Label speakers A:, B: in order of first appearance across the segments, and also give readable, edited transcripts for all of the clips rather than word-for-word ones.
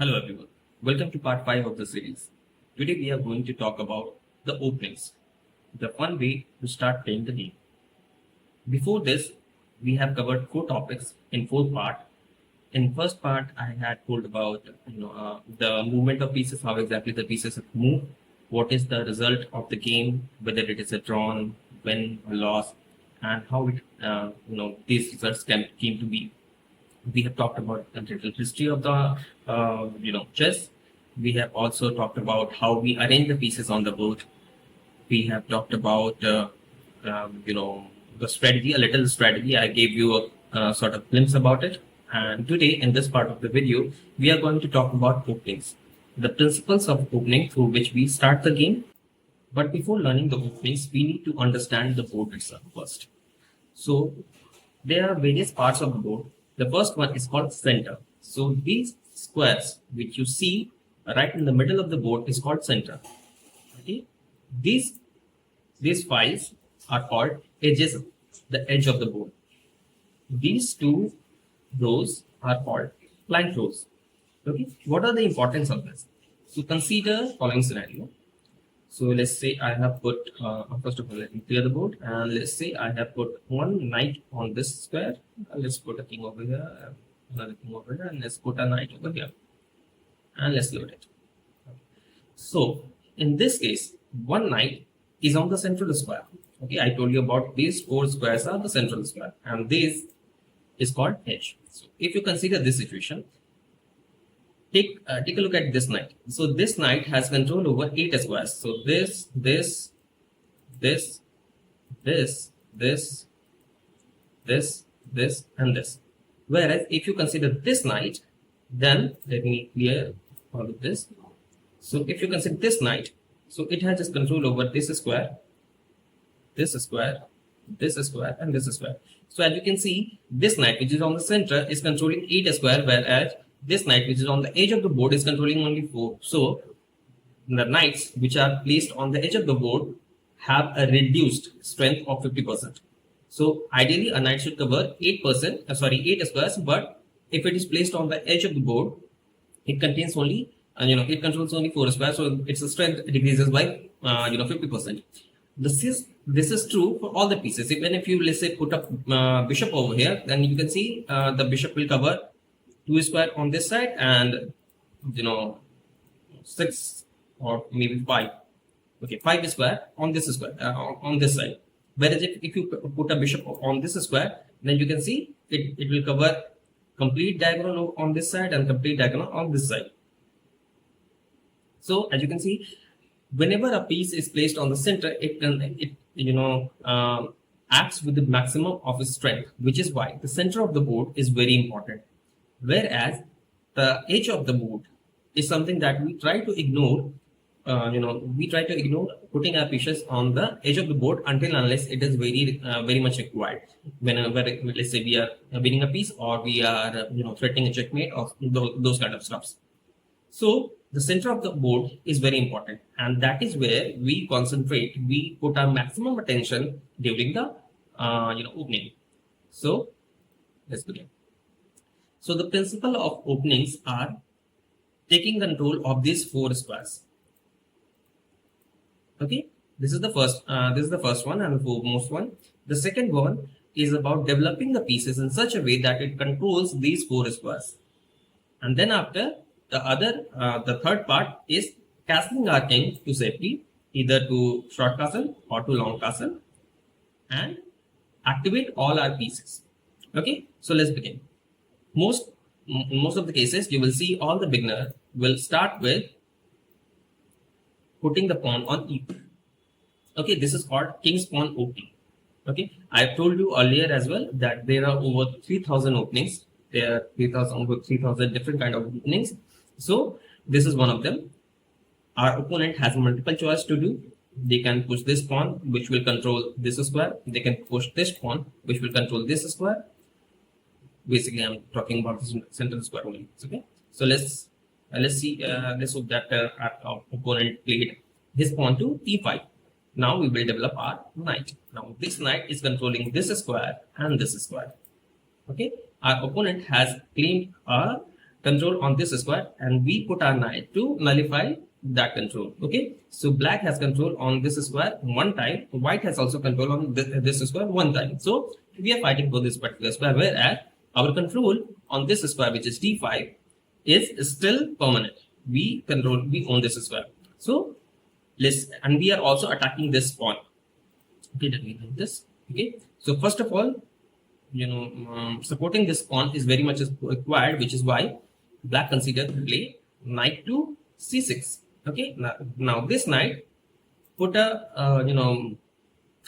A: Hello everyone, welcome to part 5 of the series. Today we are going to talk about the openings, the fun way to start playing the game. Before this, we have covered 4 topics in 4 parts. In first part, I had told about the movement of pieces, how exactly the pieces move, what is the result of the game, whether it is a drawn, win, or loss, and how it these results came to be. We have talked about the little history of the chess. We have also talked about how we arrange the pieces on the board. We have talked about the strategy, a little strategy. I gave you a sort of glimpse about it. And today, in this part of the video, we are going to talk about openings, the principles of opening through which we start the game. But before learning the openings, we need to understand the board itself first. So there are various parts of the board. The first one is called center. So these squares which you see right in the middle of the board is called center. Okay. These files are called edges, the edge of the board. These two rows are called flank rows. Okay. What are the importance of this? So consider following scenario. So let's say I have put, first of all, let me clear the board. And let's say I have put one knight on this square. Let's put a king over here, another king over here, and let's put a knight over here. And let's load it. So in this case, one knight is on the central square. Okay, I told you about these 4 squares are the central square, and this is called edge. So if you consider this situation, take a look at this knight. So this knight has control over 8 squares. So this, and this. Whereas if you consider this knight, then let me clear all of this. So if you consider this knight, so it has just control over this square, this square, this square, and this square. So as you can see, this knight which is on the center is controlling 8 square, whereas this knight which is on the edge of the board is controlling only 4. So the knights which are placed on the edge of the board have a reduced strength of 50%. So ideally a knight should cover 8%, 8 squares, but if it is placed on the edge of the board, it contains only it controls only 4 squares, so its strength decreases by 50%. This is true for all the pieces. Even if you, let's say, put a bishop over here, then you can see the bishop will cover 2 square on this side and 6 or maybe 5. Okay, 5 square on this square on this side. Whereas if you put a bishop on this square, then you can see it will cover complete diagonal on this side and complete diagonal on this side. So as you can see, whenever a piece is placed on the center, it acts with the maximum of its strength, which is why the center of the board is very important. Whereas the edge of the board is something that we try to ignore. We try to ignore putting our pieces on the edge of the board until unless it is very much required. Whenever, let's say, we are winning a piece or we are threatening a checkmate or those kind of stuffs. So the center of the board is very important, and that is where we concentrate. We put our maximum attention during the opening. So let's begin. So the principle of openings are taking control of these 4 squares. Okay, this is the first one and the foremost one. The second one is about developing the pieces in such a way that it controls these 4 squares. And then after, the third part is castling our king to safety, either to short castle or to long castle, and activate all our pieces. Okay, so let's begin. In most of the cases, you will see all the beginner will start with putting the pawn on e3. Okay, this is called king's pawn opening. Okay, I told you earlier as well that there are over 3,000 openings. There are over 3,000 different kind of openings. So this is one of them. Our opponent has multiple choice to do. They can push this pawn, which will control this square. They can push this pawn, which will control this square. Basically, I'm talking about the central square only. Okay. So let's see. Let's hope that our opponent played his pawn to e5. Now we will develop our knight. Now this knight is controlling this square and this square. Okay. Our opponent has claimed a control on this square, and we put our knight to nullify that control. Okay, so black has control on this square one time, white has also control on this square one time. So we are fighting for this particular square, whereas our control on this square, which is d5, is still permanent. We own this square. So and we are also attacking this pawn. Okay, let me do this. Okay, so first of all, supporting this pawn is very much required, which is why black considered to play knight to c6. Okay, now this knight put a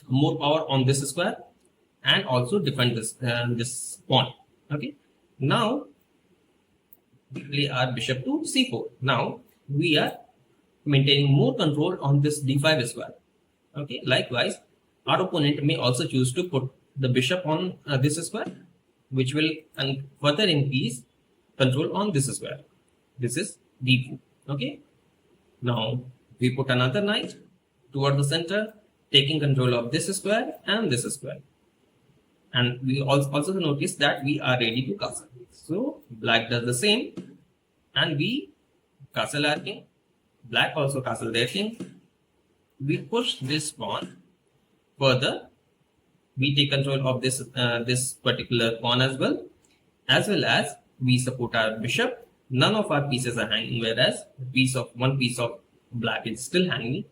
A: more power on this square and also defend this pawn. Okay, now we play our bishop to c4. Now we are maintaining more control on this d5 square. Okay, likewise, our opponent may also choose to put the bishop on this square, which will further increase control on this square. This is d2. Okay, now we put another knight toward the center, taking control of this square and this square. And we also notice that we are ready to castle. So black does the same, and we castle our king. Black also castle their king. We push this pawn further. We take control of this this particular pawn as well as we support our bishop. None of our pieces are hanging, whereas one piece of black is still hanging.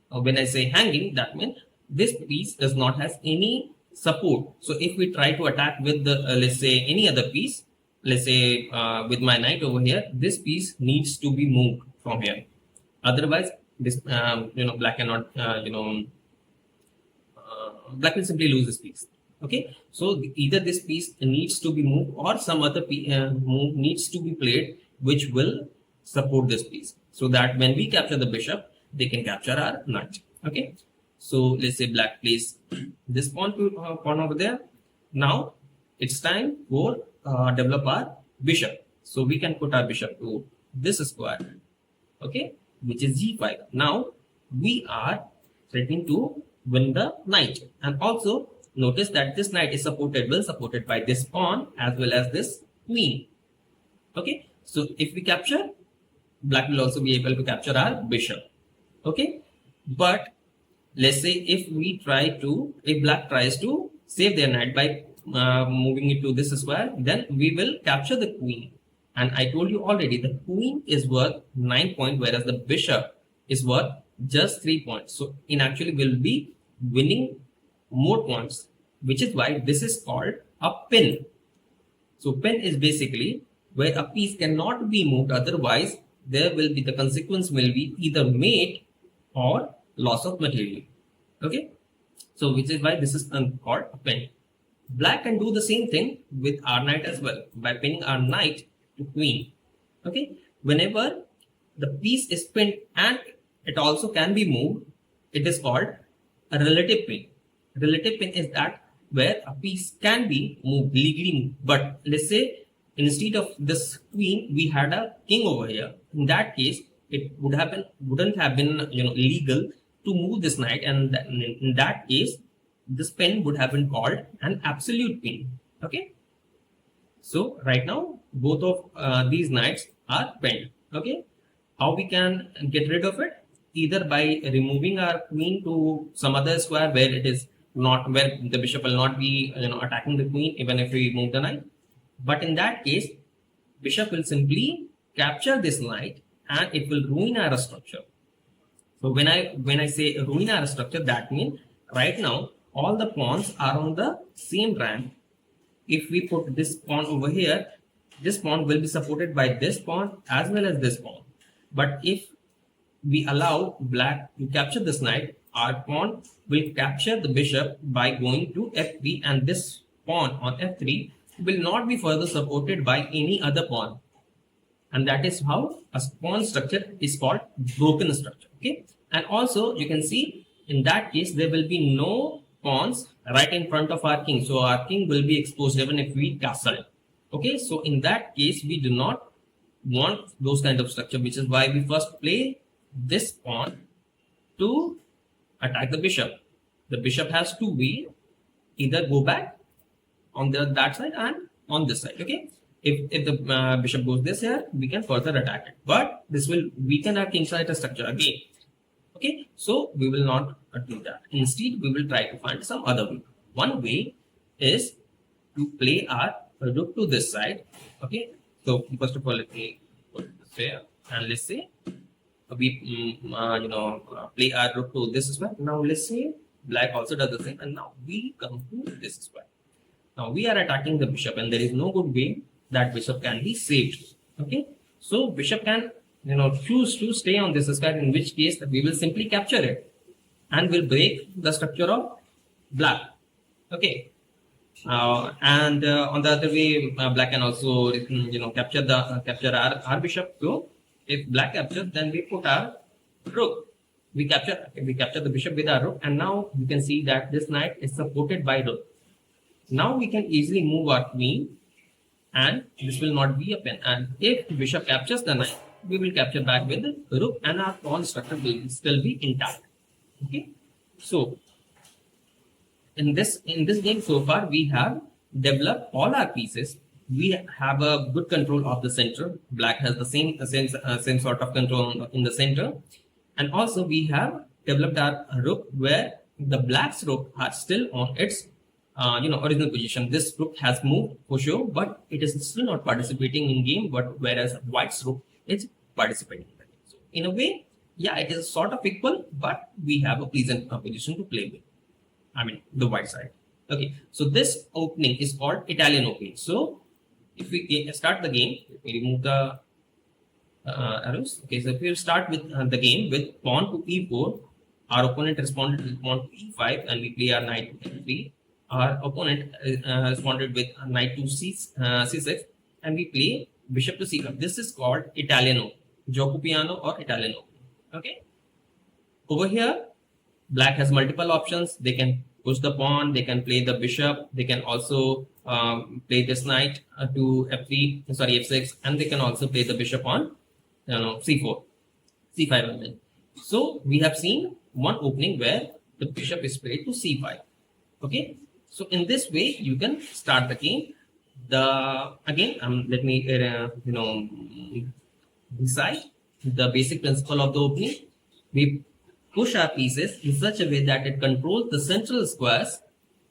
A: When I say hanging, that means this piece does not have any support. So if we try to attack with the let's say any other piece, let's say with my knight over here, this piece needs to be moved from here. Otherwise, this black cannot black will simply lose this piece. Okay, so either this piece needs to be moved or some other move needs to be played which will support this piece, so that when we capture the bishop, they can capture our knight. Okay, so let's say black plays this pawn over there. Now it's time for develop our bishop. So we can put our bishop to this square. Okay, which is g5. Now we are threatening to win the knight, and also notice that this knight is supported by this pawn as well as this queen. Okay, so if we capture, black will also be able to capture our bishop. Okay, but let's say if black tries to save their knight by moving it to this square, then we will capture the queen. And I told you already, the queen is worth 9 points, whereas the bishop is worth just 3 points. So in actually we'll be winning more points, which is why this is called a pin. So pin is basically where a piece cannot be moved, otherwise there will be the consequence will be either mate or loss of material. Okay, so which is why this is called a pin. Black can do the same thing with our knight as well by pinning our knight to queen. Okay, whenever the piece is pinned and it also can be moved, it is called a relative pin. Relative pin is that where a piece can be moved legally, but let's say instead of this queen we had a king over here. In that case, it wouldn't have been legal to move this knight, and in that case this pin would have been called an absolute pin. Okay, so right now both of these knights are pinned. Okay, how we can get rid of it? Either by removing our queen to some other square where it is not, where the bishop will not be attacking the queen even if we move the knight. But in that case, bishop will simply capture this knight and it will ruin our structure. So when I say ruin our structure, that means right now all the pawns are on the same rank. If we put this pawn over here, this pawn will be supported by this pawn as well as this pawn. But if we allow black to capture this knight, our pawn will capture the bishop by going to f3, and this pawn on f3 will not be further supported by any other pawn. And that is how a pawn structure is called broken structure. Okay, and also you can see in that case there will be no pawns right in front of our king, so our king will be exposed even if we castle. Okay, so in that case we do not want those kind of structure, which is why we first play this pawn to attack the bishop. The bishop has to be either go back on that side and on this side. Okay, If the bishop goes this here, we can further attack it, but this will weaken our king side structure again. Okay, so we will not do that. Instead, we will try to find some other way. One way is to play our rook to this side. Okay, so first of all, let me put this here, and let's say we play our rook to this square. Now let's say black also does the same, and now we come to this square. Now we are attacking the bishop, and there is no good way that bishop can be saved. Okay, so bishop can choose to stay on this square, in which case we will simply capture it and will break the structure of black. Okay, and on the other way, black can also capture our bishop. So if black captures, then we put our rook. We capture the bishop with our rook, and now you can see that this knight is supported by rook. Now we can easily move our queen, and this will not be a pen. And if bishop captures the knight, we will capture back with the rook, and our pawn structure will still be intact. Okay, so in this game so far, we have developed all our pieces. We have a good control of the center. Black has the same sort of control in the center, and also we have developed our rook where the black's rook are still on its original position. This rook has moved for sure, but it is still not participating in game. But whereas white's rook is participating in the game. So in a way, yeah, it is sort of equal, but we have a pleasant position to play with. I mean, the white side. Okay, so this opening is called Italian opening. So if we start the game, we remove the arrows. Okay, so if we start with the game with pawn to e4, our opponent responded with pawn to e5, and we play our knight to e3. Our opponent responded with knight to c6, and we play bishop to c5. This is called Italian opening, gioco piano or Italian opening. Okay, over here, black has multiple options. They can push the pawn, they can play the bishop, they can also play this knight to f6, and they can also play the bishop on c4, c5 I mean. So we have seen one opening where the bishop is played to c5. Okay, so in this way you can start the game. Let me decide the basic principle of the opening. We push our pieces in such a way that it controls the central squares.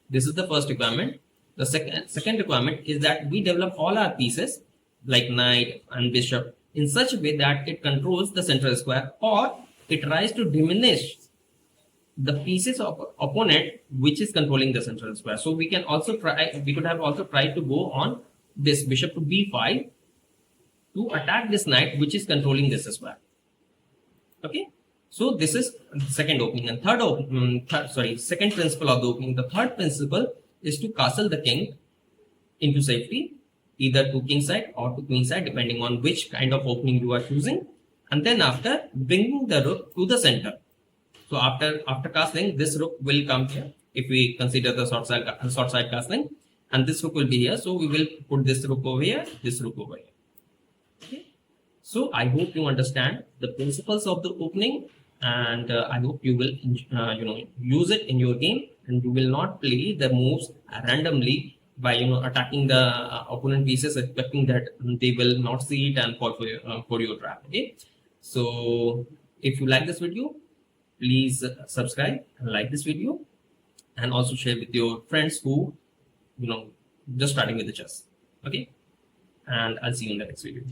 A: This is the first requirement. The second requirement is that we develop all our pieces like knight and bishop in such a way that it controls the central square, or it tries to diminish the pieces of opponent which is controlling the central square. So we could have also tried to go on this bishop to b5 to attack this knight which is controlling this square. Okay, so this is the second opening. And second principle of the opening. The third principle is to castle the king into safety, either to king side or to queen side, depending on which kind of opening you are choosing. And then after bringing the rook to the center. So after castling, this rook will come here. If we consider the short side castling, and this rook will be here. So we will put this rook over here, this rook over here. Okay. So I hope you understand the principles of the opening, and I hope you will use it in your game, and you will not play the moves randomly by attacking the opponent pieces, expecting that they will not see it and fall for your trap. Okay, so if you like this video, please subscribe and like this video, and also share with your friends who just starting with the chess. Okay, and I'll see you in the next video.